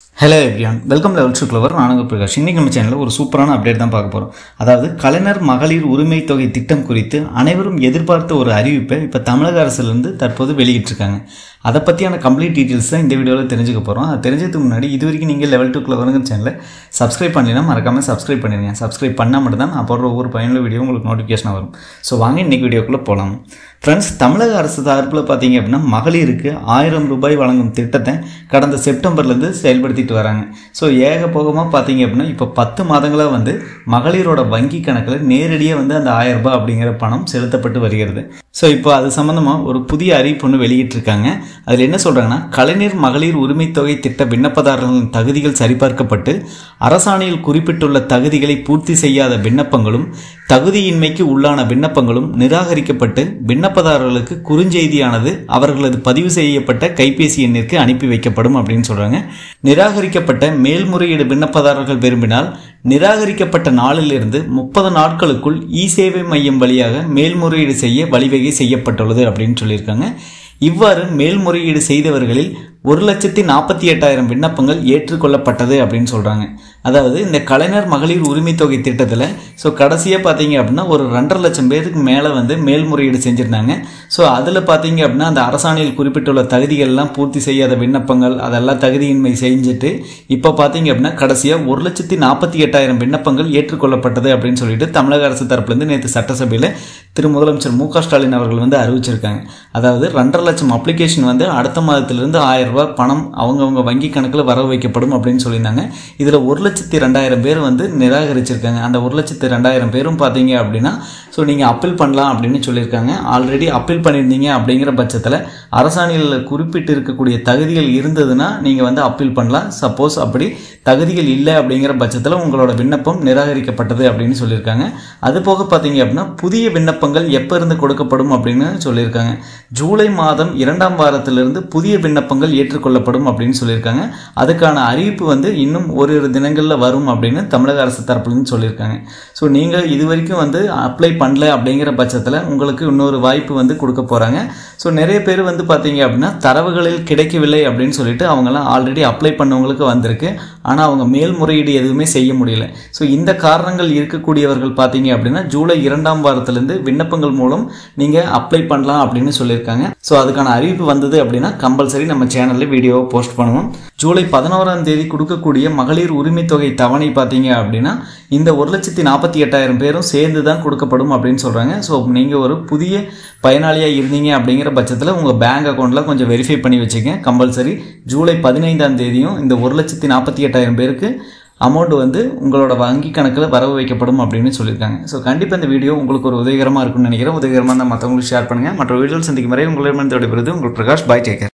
Hello everyone, welcome to Level 2 Clover. நான் உங்கள் பிரகாஷ். இன்னைக்கு நம்ம சேனல்ல ஒரு சூப்பரான அப்டேட் தான் பார்க்க போறோம். அதாவது கலைஞர் மகளிர் உரிமை தொகை திட்டம் குறித்து அனைவரும் எதிர்பார்த்த ஒரு அறிவிப்பை இப்ப தமிழக அரசுல இருந்து தற்போது வெளியிட்டிருக்காங்க. அத பத்தியான கம்ப்ளீட் டீடைல்ஸ் தான் இந்த வீடியோல தெரிஞ்சுக்க போறோம். அது தெரிஞ்சதுக்கு முன்னாடி இதுவரைக்கும் நீங்க Level 2 Cloverங்கிற சேனலை சப்ஸ்கிரைப் பண்ணலைனா மறக்காம சப்ஸ்கிரைப் பண்ணிருங்க. சப்ஸ்கிரைப் பண்ணா மட்டும் தான் நான் போடுற ஒவ்வொரு பயனுள்ள வீடியோ உங்களுக்கு நோட்டிஃபிகேஷன் வரும். சோ வாங்க இன்னைக்கு வீடியோக்குள்ள போலாம். ஃப்ரெண்ட்ஸ், தமிழக அரசு தரப்புல பாத்தீங்க அப்படின்னா மகளிருக்கு 1000 ரூபாய் வழங்கும் திட்டத்தை கடந்த செப்டம்பர்ல இருந்து செயல்படுத்திட்டு வராங்க. சோ ஏகபோகமா பாத்தீங்க அப்படின்னா இப்ப 10 மாதங்களா மகளிரோட வங்கி கணக்குல நேரடியா அந்த 1000 ரூபாய் அப்படிங்கிற பணம் செலுத்தப்பட்டு வருகிறது. சோ இப்போ அது சம்பந்தமா ஒரு புதிய அறிவிப்பு ஒன்று வெளியிட்டிருக்காங்க. அதுல என்ன சொல்றாங்கன்னா, கலைஞர் மகளிர் உரிமை தொகை திட்ட விண்ணப்பதாரர்களின் தகுதிகள் சரிபார்க்கப்பட்டு அரசாணையில் குறிப்பிட்டுள்ள தகுதிகளை பூர்த்தி செய்யாத விண்ணப்பங்களும் தகுதியின்மைக்கு உள்ளான விண்ணப்பங்களும் நிராகரிக்கப்பட்டு விண்ணப்பதாரர்களுக்கு குறுஞ்செய்தியானது அவர்களது பதிவு செய்யப்பட்ட கைபேசி எண்ணிற்கு அனுப்பி வைக்கப்படும் அப்படின்னு சொல்றாங்க. நிராகரிக்கப்பட்ட மேல்முறையீடு விண்ணப்பதாரர்கள் விரும்பினால் நிராகரிக்கப்பட்ட நாளிலிருந்து 30 நாட்களுக்குள் இ-சேவை மையம் வழியாக மேல்முறையீடு செய்ய வழிவகை செய்யப்பட்டுள்ளது அப்படின்னு சொல்லியிருக்காங்க. இவ்வாறு மேல்முறையீடு செய்தவர்களில் 1,48,000 விண்ணப்பங்கள் ஏற்றுக்கொள்ளப்பட்டது அப்படின்னு சொல்றாங்க. அதாவது இந்த கலைஞர் மகளிர் உரிமை தொகை திட்டத்துல கடைசியா பாத்தீங்க அப்படின்னா ஒரு 2.5 லட்சம் பேருக்கு மேல மேல்முறையீடு செஞ்சிருந்தாங்க. அதுல பாத்தீங்க அப்படின்னா அந்த அரசாணையில் குறிப்பிட்டுள்ள தகுதிகள் எல்லாம் பூர்த்தி செய்யாத விண்ணப்பங்கள் அதெல்லாம் தகுதியின்மை செஞ்சுட்டு இப்ப பாத்தீங்க அப்படின்னா கடைசியா 1,48,000 விண்ணப்பங்கள் ஏற்றுக்கொள்ளப்பட்டது அப்படின்னு சொல்லிட்டு தமிழக அரசு தரப்புல இருந்து நேற்று சட்டசபையில திரு முதலமைச்சர் மு.க. ஸ்டாலின் அவர்கள் அறிவிச்சிருக்காங்க. அதாவது 2.5 லட்சம் அப்ளிகேஷன் அடுத்த மாதத்திலிருந்து 1000 ரூபாய் பணம் அவங்க வங்கி கணக்குல வரவு வைக்கப்படும் அப்படின்னு சொல்லியிருந்தாங்க. இதுல 1,02,000 பேர் நிராகரிச்சிருக்காங்க. அந்த 1,02,000 பேரும் பாத்தீங்க அப்படின்னா நீங்க அப்பீல் பண்ணலாம் அப்படின்னு சொல்லியிருக்காங்க. ஆல்ரெடி அப்பீல் பண்ணியிருந்தீங்க அப்படிங்கிற பட்சத்துல அரசாணையில் குறிப்பிட்டு இருக்கக்கூடிய தகுதிகள் இருந்ததுன்னா நீங்க அப்பீல் பண்ணலாம். சப்போஸ் அப்படி தகுதிகள் இல்லை அப்படிங்கிற பட்சத்துல உங்களோட விண்ணப்பம் நிராகரிக்கப்பட்டது அப்படின்னு சொல்லியிருக்காங்க. அது போக பாத்தீங்க அப்படின்னா புதிய விண்ணப்பங்கள் எப்ப இருந்து கொடுக்கப்படும் அப்படின்னு சொல்லியிருக்காங்க. ஜூலை மாதம் 2ஆம் வாரத்திலிருந்து புதிய விண்ணப்பங்கள் ஏற்றுக்கொள்ளப்படும் அப்படின்னு சொல்லியிருக்காங்க. அதுக்கான அறிவிப்பு இன்னும் ஓரிரு தினங்கள்ல வரும் அப்படின்னு தமிழக அரசு தரப்புல இருந்து சொல்லியிருக்காங்க. நீங்க இது வரைக்கும் அப்ளை பண்ணல அப்படிங்கிற பட்சத்துல உங்களுக்கு இன்னொரு வாய்ப்பு கொடுக்க போறாங்க. நிறைய பேர் பாத்தீங்க அப்படின்னா தரவுகளில் கிடைக்கவில்லை அப்படின்னு சொல்லிட்டு அவங்க எல்லாம் ஆல்ரெடி அப்ளை பண்ணவங்களுக்கு வந்திருக்கு. ஆனா அவங்க மேல்முறையீடு எதுவுமே செய்ய முடியல. இந்த காரணங்கள் இருக்கக்கூடியவர்கள் பாத்தீங்க அப்படின்னா ஜூலை 2ஆம் வாரத்திலிருந்து விண்ணப்பங்கள் மூலம் நீங்க அப்ளை பண்ணலாம் அப்படின்னு சொல்லியிருக்காங்க. அதுக்கான அறிவிப்பு வந்தது அப்படின்னா கம்பல்சரி நம்ம சேனல்ல வீடியோவை போஸ்ட் பண்ணுவோம். ஜூலை 11ஆம் தேதி கொடுக்கக்கூடிய மகளிர் உரிமை தொகை தவணை பாத்தீங்க அப்படின்னா இந்த 1,48,000 பேரும் சேர்ந்து தான் கொடுக்கப்படும் அப்படின்னு சொல்றாங்க. நீங்க ஒரு புதிய பயனாளியா இருந்தீங்க அப்படிங்கிற பட்சத்துல உங்க பேங்க் அக்கௌண்ட்ல கொஞ்சம் வெரிஃபை பண்ணி வச்சுங்க. கம்பல்சரி ஜூலை 15ஆம் தேதியும் இந்த 1,48,000 பேருக்கு அமௌண்ட் உங்களோட வங்கி கணக்கில் வரவு வைக்கப்படும் அப்படின்னு சொல்லியிருக்காங்க. கண்டிப்பாக இந்த வீடியோ உங்களுக்கு ஒரு உதவிகரமாக இருக்கும்னு நினைக்கிறேன். உதவிகரமாக இருந்தால் மற்றவங்களுக்கு ஷேர் பண்ணுங்கள். மற்ற வீடியோவில் சந்திக்கும் வரை உங்களிடமிருந்து விடைபெறுவது உங்கள் பிரகாஷ். பாய், டேக் கேர்.